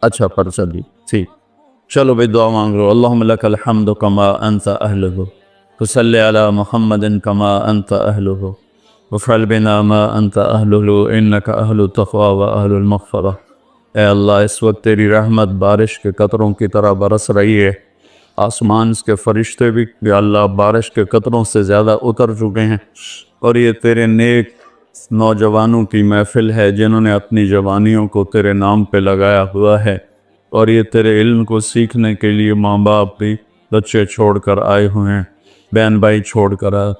اچھا پرچہ دی ٹھیک. چلو بھائی دعا مانگ لو. اللہم لک الحمد کما انت اہلہ وصلی علی محمد کما انت اہلہ وفعل بنا ما انت اہلہ انک اہل التقوی و اہل المغفرہ. اے اللہ اس وقت تیری رحمت بارش کے قطروں کی طرح برس رہی ہے. آسمان کے فرشتے بھی یا اللہ بارش کے قطروں سے زیادہ اتر چکے ہیں، اور یہ تیرے نیک نوجوانوں کی محفل ہے جنہوں نے اپنی جوانیوں کو تیرے نام پہ لگایا ہوا ہے، اور یہ تیرے علم کو سیکھنے کے لیے ماں باپ بھی بچے چھوڑ کر آئے ہوئے ہیں، بہن بھائی چھوڑ کر آئے.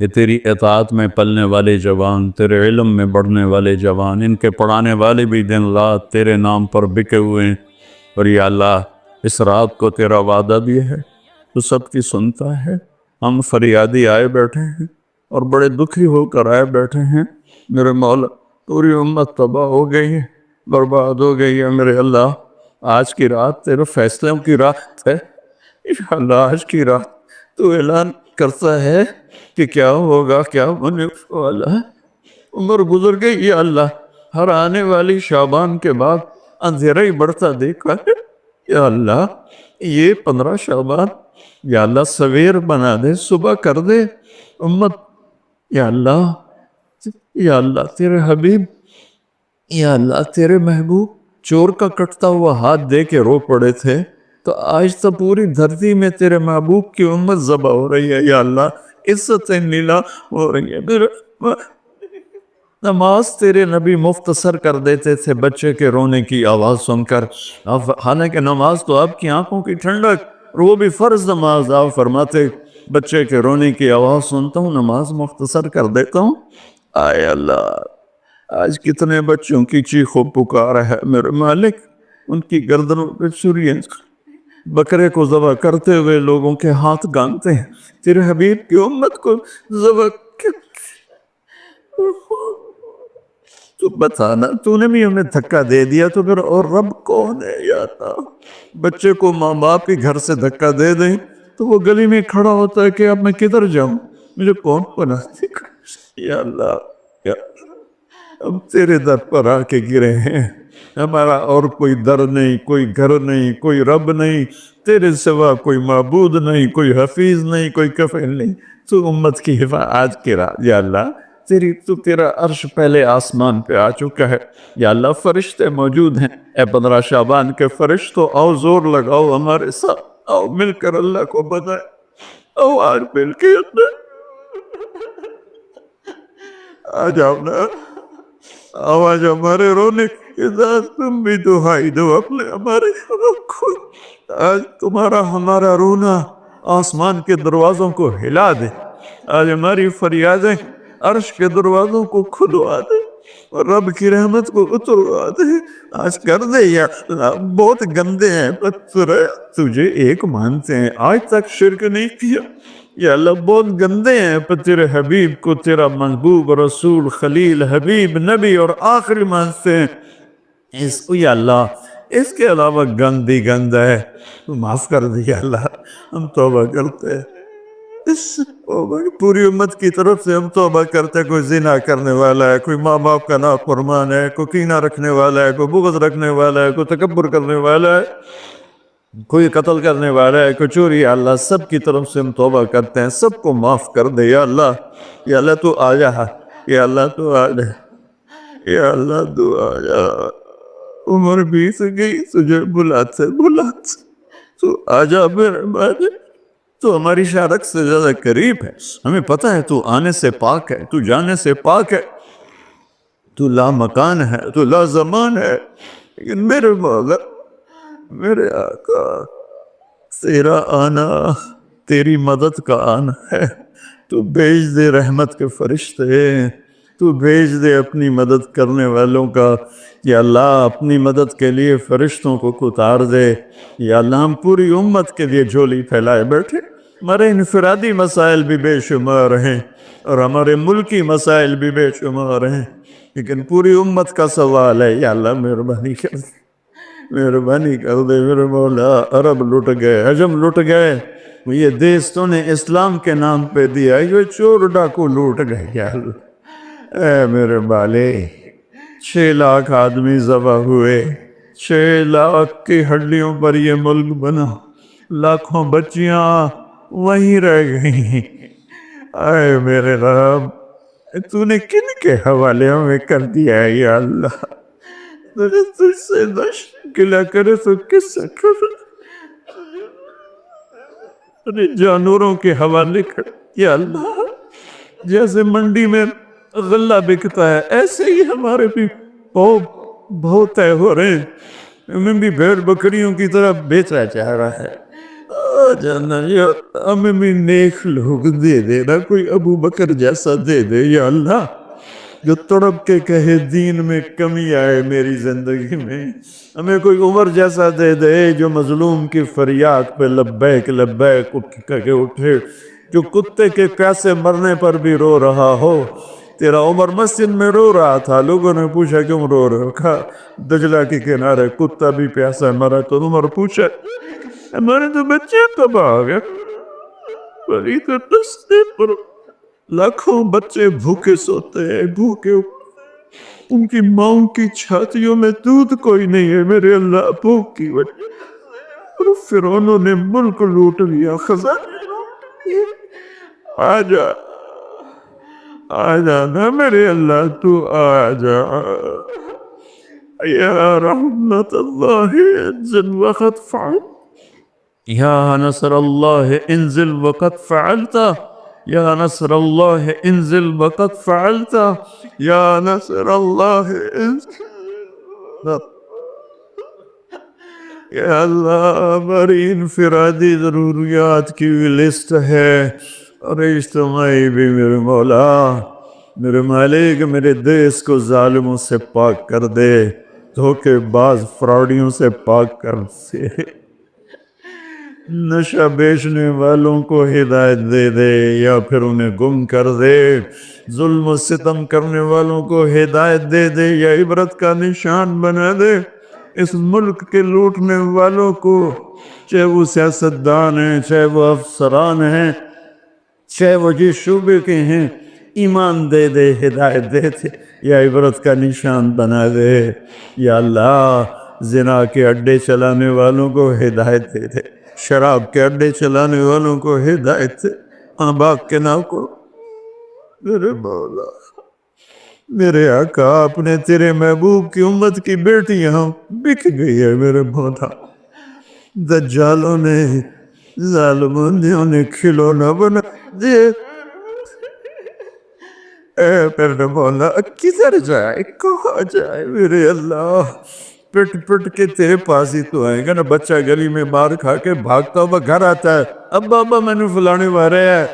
یہ تیری اطاعت میں پلنے والے جوان، تیرے علم میں بڑھنے والے جوان، ان کے پڑھانے والے بھی دن رات تیرے نام پر بکے ہوئے ہیں. اور یا اللہ اس رات کو تیرا وعدہ بھی ہے، تو سب کی سنتا ہے. ہم فریادی آئے بیٹھے ہیں اور بڑے دکھی ہو کر آئے بیٹھے ہیں. میرے مولا پوری امت تباہ ہو گئی ہے، برباد ہو گئی ہے. میرے اللہ آج کی رات تیرے فیصلوں کی رات ہے. انشاءاللہ آج کی رات تو اعلان کرتا ہے کہ کیا ہوگا کیا ہونے والا ہے. عمر گزر گئی یا اللہ، ہر آنے والی شعبان کے بعد اندھیرا ہی بڑھتا دیکھا ہے. یا اللہ یہ 15 شعبان یا اللہ سویر بنا دے، صبح کر دے امت. یا اللہ تیرے حبیب، یا اللہ تیرے محبوب چور کا کٹتا ہوا ہاتھ دے کے رو پڑے تھے، تو آج تو پوری دھرتی میں تیرے محبوب کی امت ذبح ہو رہی ہے. یا اللہ عزتیں نیلا ہو رہی ہے. نماز تیرے نبی مختصر کر دیتے تھے بچے کے رونے کی آواز سن کر. حالانکہ نماز تو آپ کی آنکھوں کی ٹھنڈک، اور وہ بھی فرض نماز. آپ فرماتے بچے کے رونے کی آواز سنتا ہوں نماز مختصر کر دیتا ہوں. آئے اللہ آج کتنے بچوں کی چیخ و پکار ہے میرے مالک. ان کی گردنوں پہ چھریاں، بکرے کو ذبح کرتے ہوئے لوگوں کے ہاتھ گانتے ہیں. تیرے حبیب کی امت کو ذبح تو بتانا، تو نے بھی ہمیں دھکا دے دیا تو پھر اور رب کون ہے. یا اللہ بچے کو ماں باپ کے گھر سے دھکا دے دیں تو وہ گلی میں کھڑا ہوتا ہے کہ اب میں کدھر جاؤں، مجھے کون پناہ. یا اللہ ہم تیرے در پر آ کے گرے ہیں. ہمارا اور کوئی در نہیں، کوئی گھر نہیں، کوئی رب نہیں، تیرے سوا کوئی معبود نہیں، کوئی حفیظ نہیں، کوئی کفیل نہیں. تو امت کی حفاظت آج کے رات یا اللہ تیرا عرش پہلے آسمان پہ آ چکا ہے. یا اللہ فرشتے موجود ہیں. اے 15 شعبان کے فرشتوں آؤ زور لگاؤ ہمارے ساتھ، آؤ مل کر اللہ کو بتائیں. آؤ آج مل کے آ جاؤ نا، آواز ہمارے رونے کے ساتھ تم بھی دہائی دو اپنے ہمارے کو. آج تمہارا ہمارا رونا آسمان کے دروازوں کو ہلا دے. آج ہماری فریادیں عرش کے دروازوں کو کھلوا دے اور رب کی رحمت کو اتروا دے. آج کر دے یا اللہ. بہت گندے ہیں پتر، تجھے ایک مانتے ہیں، آج تک شرک نہیں کیا. یا اللہ بہت گندے ہیں پر تیرے حبیب کو تیرا محبوب رسول خلیل حبیب نبی اور آخری مانتے ہیں. اس کو یا اللہ اس کے علاوہ گندی گند ہے، تو معاف کر دے. یا اللہ ہم توبہ کرتے ہیں، پوری امت کی طرف سے ہم توبہ کرتے ہیں. کوئی زنا کرنے والا ہے، کوئی ماں باپ کا نافرمان ہے، کوئی کینہ رکھنے والا ہے، کوئی بغض رکھنے والا ہے، کوئی تکبر کرنے والا ہے، کوئی قتل کرنے والا ہے، کوئی چوری. یا اللہ سب کی طرف سے ہم توبہ کرتے ہیں، سب کو معاف کر دے. یا اللہ تو آ جا. یا اللہ تو آ جا. یا اللہ تو آ جا. عمر بیت گئی، تجھے بلاتے تو آ جا میرے بھائی. تو ہماری شارک سے زیادہ قریب ہے. ہمیں پتہ ہے تو آنے سے پاک ہے، تو جانے سے پاک ہے، تو لا مکان ہے، تو لا زمان ہے. لیکن میرے مولا، میرے آقا، تیرا آنا تیری مدد کا آنا ہے. تو بھیج دے رحمت کے فرشتے، تو بھیج دے اپنی مدد کرنے والوں کا. یا اللہ اپنی مدد کے لیے فرشتوں کو اتار دے. یا اللہ ہم پوری امت کے لیے جھولی پھیلائے بیٹھے. ہمارے انفرادی مسائل بھی بے شمار ہیں اور ہمارے ملکی مسائل بھی بے شمار ہیں، لیکن پوری امت کا سوال ہے. یا اللہ مہربانی کر دے، مہربانی کر دے میرے مولا. عرب لٹ گئے، عجم لٹ گئے، یہ دیس تو نے اسلام کے نام پہ دیا، یہ چور ڈاکو لوٹ گئے. یا اللہ اے میرے بالے 6 لاکھ آدمی ذبح ہوئے، 6 لاکھ کی ہڈیوں پر یہ ملک بنا، لاکھوں بچیاں وہیں رہ گئی۔ اے میرے رب، تو نے کن کے حوالے میں کر دیا ہے یا اللہ؟ تجھ سے گلا کرے تو کس سے کرے؟ جانوروں کے حوالے کر یا اللہ، جیسے منڈی میں غلہ بکتا ہے ایسے ہی ہمارے بھی بہت طے ہو رہے ہیں، ہمیں بھی بھیڑ بکریوں کی طرح بیچا جا رہا ہے۔ جانا یا ہمیں بھی نیک لوگ دے دے نا، کوئی ابو بکر جیسا دے دے یا اللہ، جو تڑپ کے کہے دین میں کمی آئے میری زندگی میں۔ ہمیں کوئی عمر جیسا دے دے جو مظلوم کی فریاد پہ لبیک لبیک کہہ کے اٹھے، جو کتے کے پیاسے مرنے پر بھی رو رہا ہو۔ تیرا عمر مسجد میں رو رہا تھا، لوگوں نے پوچھا کیوں رو رہے ہو؟ کہا دجلہ کے کنارے کتا بھی پیاسا مرا تو عمر پوچھا ہمارے تو بچے تباہ ہو گئے، بڑی تو رستے پر لاکھوں بچے بھوکے سوتے ہیں، بھوکے ان کی ماؤں کی چھاتیوں میں دودھ کوئی نہیں ہے میرے اللہ، بھوک کی وجہ۔ اور فرعونوں نے ملک لوٹ لیا، خزانے لوٹ لیے۔ آجا آجا نا میرے اللہ، تو آجا یا رحمت اللہ انزل وقت فعل، یا نصر اللہ انزل وقت فعلت، یا نصر اللہ انزل وقت فعلت، یا نصر اللہ انزل۔ یا اللہ ہماری انفرادی ضروریات کی لسٹ ہے اور اجتماعی بھی میرے مولا، میرے مالک، میرے دیس کو ظالموں سے پاک کر دے، دھوکے باز فراڈیوں سے پاک کر دے، نشہ بیچنے والوں کو ہدایت دے دے یا پھر انہیں گم کر دے، ظلم و ستم کرنے والوں کو ہدایت دے دے یا عبرت کا نشان بنا دے، اس ملک کے لوٹنے والوں کو، چاہے وہ سیاستدان ہیں، چاہے وہ افسران ہیں، چاہے وہ جس شعبے کے ہیں، ایمان دے دے، ہدایت دے دے یا عبرت کا نشان بنا دے یا اللہ۔ زنا کے اڈے چلانے والوں کو ہدایت دے دے، شراب کے اڈے چلانے والوں کو ہدایت دے، ماں باپ کے نام کو میرے مولا، میرے آقا، اپنے تیرے محبوب کی امت کی بیٹیاں بک گئی ہے میرے مولا، دجالوں نے، ظالموں نے انہیں کھلونا بنا دے۔ اے میرے مولا کدھر جائے، کہاں جائے میرے اللہ؟ پٹ پٹ کے تیرے پاس ہی تو آئے گا نا۔ بچہ گلی میں مار کھا کے بھاگتا ہوا گھر آتا ہے، ابا میں نے فلانے مارے ہے،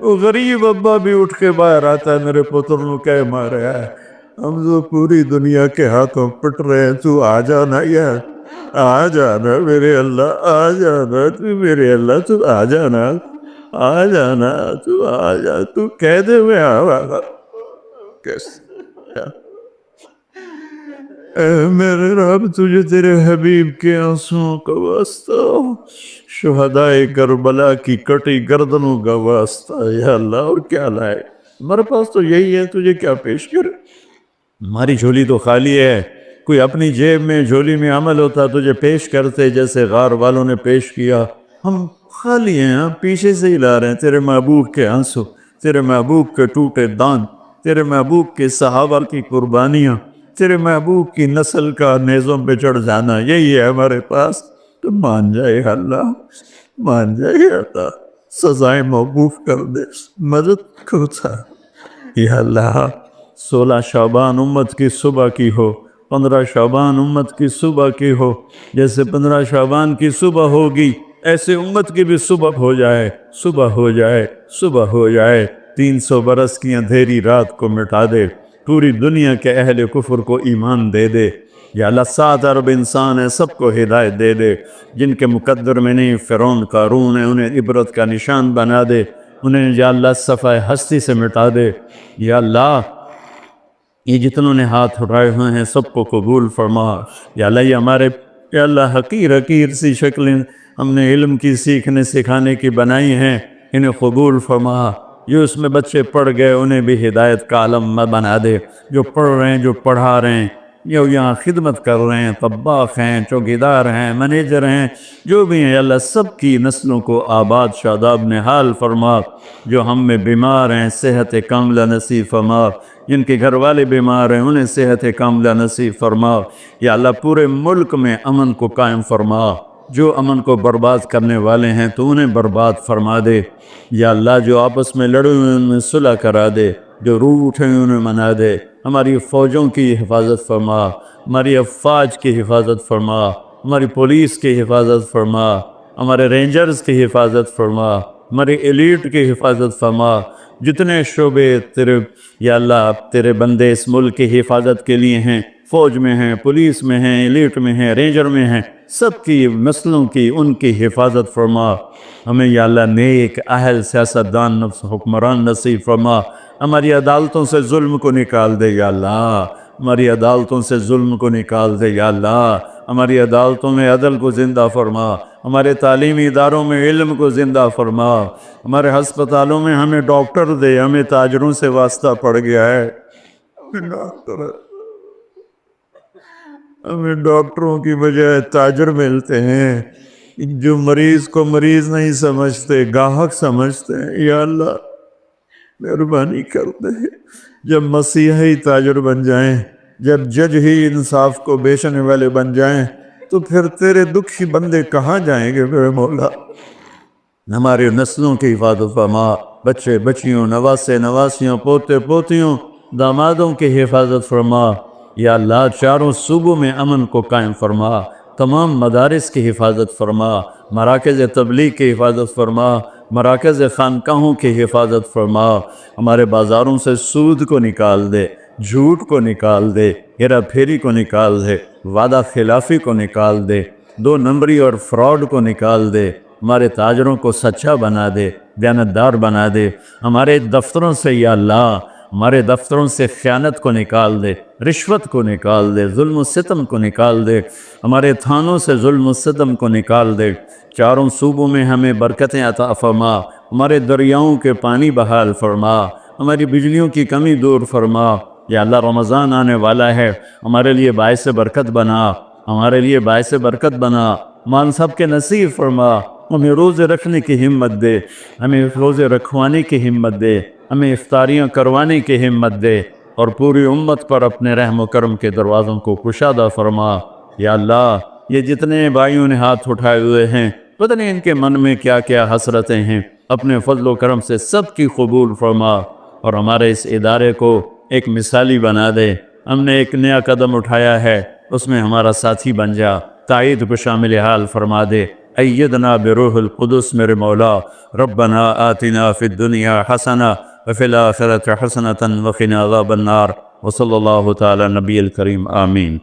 وہ غریب ابا بھی اٹھ کے باہر آتا ہے، میرے پتر نو کہہ مارے ہے، ہم تو پوری دنیا کے ہاتھوں پٹ رہے ہیں، تو آ جانا یار، آ جانا میرے اللہ، آ جانا تو میرے اللہ، تو آ جانا، آ جانا، تو آ جا، تو کہہ دے میں آ کیسے؟ اے میرے رب، تجھے تیرے حبیب کے آنسوں کا واسطہ، شہدائے کربلا کی کٹی گردنوں کا واسطہ یا اللہ، اور کیا لائے؟ ہمارے پاس تو یہی ہے، تجھے کیا پیش کرے؟ ہماری جھولی تو خالی ہے، کوئی اپنی جیب میں جھولی میں عمل ہوتا تجھے پیش کرتے، جیسے غار والوں نے پیش کیا۔ ہم خالی ہیں، ہم پیچھے سے ہی لا رہے ہیں تیرے محبوب کے آنسو، تیرے محبوب کے ٹوٹے دان، تیرے محبوب کے صحابہ کی قربانیاں، تیرے محبوب کی نسل کا نیزوں پہ چڑھ جانا، یہی ہے ہمارے پاس۔ تو مان جائے اللہ، مان جائے اللہ، سزائیں موقوف کر دے، مدد کرتا یا اللہ۔ 16 شعبان امت کی صبح کی ہو، 15 شعبان امت کی صبح کی ہو، جیسے 15 شعبان کی صبح ہوگی ایسے امت کی بھی صبح ہو جائے، صبح ہو جائے، صبح ہو جائے، 300 برس کی اندھیری رات کو مٹا دے، پوری دنیا کے اہل کفر کو ایمان دے دے یا اللہ۔ 7 ارب انسان ہیں، سب کو ہدایت دے دے، جن کے مقدر میں نہیں فرعون قارون ہے، انہیں عبرت کا نشان بنا دے، انہیں یا اللہ صفحہ ہستی سے مٹا دے یا اللہ۔ یہ جتنوں نے ہاتھ اٹھائے ہوئے ہیں سب کو قبول فرما یا اللہ۔ یہ ہمارے یا اللہ حقیر سی شکلیں ہم نے علم کی سیکھنے سکھانے کی بنائی ہیں، انہیں قبول فرما۔ جو اس میں بچے پڑھ گئے انہیں بھی ہدایت کا علم بنا دے، جو پڑھ رہے ہیں، جو پڑھا رہے ہیں، جو یہاں خدمت کر رہے ہیں، طباخ ہیں، چوکیدار ہیں، منیجر ہیں، جو بھی ہیں، یا اللہ سب کی نسلوں کو آباد شاداب نحال فرما۔ جو ہم میں بیمار ہیں صحت کاملہ نصیب فرما، جن کے گھر والے بیمار ہیں انہیں صحت کاملہ نصیب فرما۔ یا اللہ پورے ملک میں امن کو قائم فرما، جو امن کو برباد کرنے والے ہیں تو انہیں برباد فرما دے۔ یا اللہ جو آپس میں لڑے ہوئے ان میں صلح کرا دے، جو روٹ ہیں انہیں منا دے۔ ہماری فوجوں کی حفاظت فرما، ہماری افواج کی حفاظت فرما، ہماری پولیس کی حفاظت فرما، ہمارے رینجرز کی حفاظت فرما، ہماری ایلیٹ کی حفاظت فرما۔ جتنے شعبے تیرے یا اللہ تیرے بندے اس ملک کی حفاظت کے لیے ہیں، فوج میں ہیں، پولیس میں ہیں، ایلیٹ میں ہیں، رینجر میں ہیں، سب کی نسلوں کی ان کی حفاظت فرما۔ ہمیں یا اللہ نیک اہل سیاستدان حکمران نصیب فرما۔ ہماری عدالتوں سے ظلم کو نکال دے یا اللہ، ہماری عدالتوں سے ظلم کو نکال دے یا اللہ، ہماری عدالتوں میں عدل کو زندہ فرما، ہمارے تعلیمی اداروں میں علم کو زندہ فرما، ہمارے ہسپتالوں میں ہمیں ڈاکٹر دے۔ ہمیں تاجروں سے واسطہ پڑ گیا ہے، ہمیں ڈاکٹروں کی بجائے تاجر ملتے ہیں، جو مریض کو مریض نہیں سمجھتے، گاہک سمجھتے ہیں۔ یا اللہ مہربانی کر دے، جب مسیحی تاجر بن جائیں، جب جج ہی انصاف کو بیچنے والے بن جائیں، تو پھر تیرے دکھی بندے کہاں جائیں گے میرے مولا؟ ہماری نسلوں کی حفاظت فرما، بچے بچیوں، نواسے نواسیوں، پوتے پوتیوں، دامادوں کی حفاظت فرما۔ یا اللہ چاروں صوبوں میں امن کو قائم فرما، تمام مدارس کی حفاظت فرما، مراکز تبلیغ کی حفاظت فرما، مراکز خانقاہوں کی حفاظت فرما۔ ہمارے بازاروں سے سود کو نکال دے، جھوٹ کو نکال دے، ہیرا پھیری کو نکال دے، وعدہ خلافی کو نکال دے، دو نمبری اور فراڈ کو نکال دے۔ ہمارے تاجروں کو سچا بنا دے، دیانتدار بنا دے۔ ہمارے دفتروں سے یا اللہ، ہمارے دفتروں سے خیانت کو نکال دے، رشوت کو نکال دے، ظلم و ستم کو نکال دے، ہمارے تھانوں سے ظلم و ستم کو نکال دے۔ چاروں صوبوں میں ہمیں برکتیں عطا فرما، ہمارے دریاؤں کے پانی بحال فرما، ہماری بجلیوں کی کمی دور فرما۔ یا اللہ رمضان آنے والا ہے، ہمارے لیے باعث برکت بنا، ہمارے لیے باعث برکت بنا، مان سب کے نصیب فرما۔ ہمیں روزے رکھنے کی ہمت دے، ہمیں روزے رکھوانے کی ہمت دے، ہمیں افطاریاں کروانے کی ہمت دے، اور پوری امت پر اپنے رحم و کرم کے دروازوں کو کشادہ فرما۔ یا اللہ یہ جتنے بھائیوں نے ہاتھ اٹھائے ہوئے ہیں، پتہ نہیں ان کے من میں کیا کیا حسرتیں ہیں، اپنے فضل و کرم سے سب کی قبول فرما، اور ہمارے اس ادارے کو ایک مثالی بنا دے۔ ہم نے ایک نیا قدم اٹھایا ہے، اس میں ہمارا ساتھی بن جا، تائید کو شامل حال فرما دے۔ ایدنا بروح القدس میرے مولا، ربنا آتنا فی الدنیا حسنہ وفی الآخرۃ حسنۃ وقنا عذاب النار، وصلی اللہ تعالی نبی الکریم، آمین۔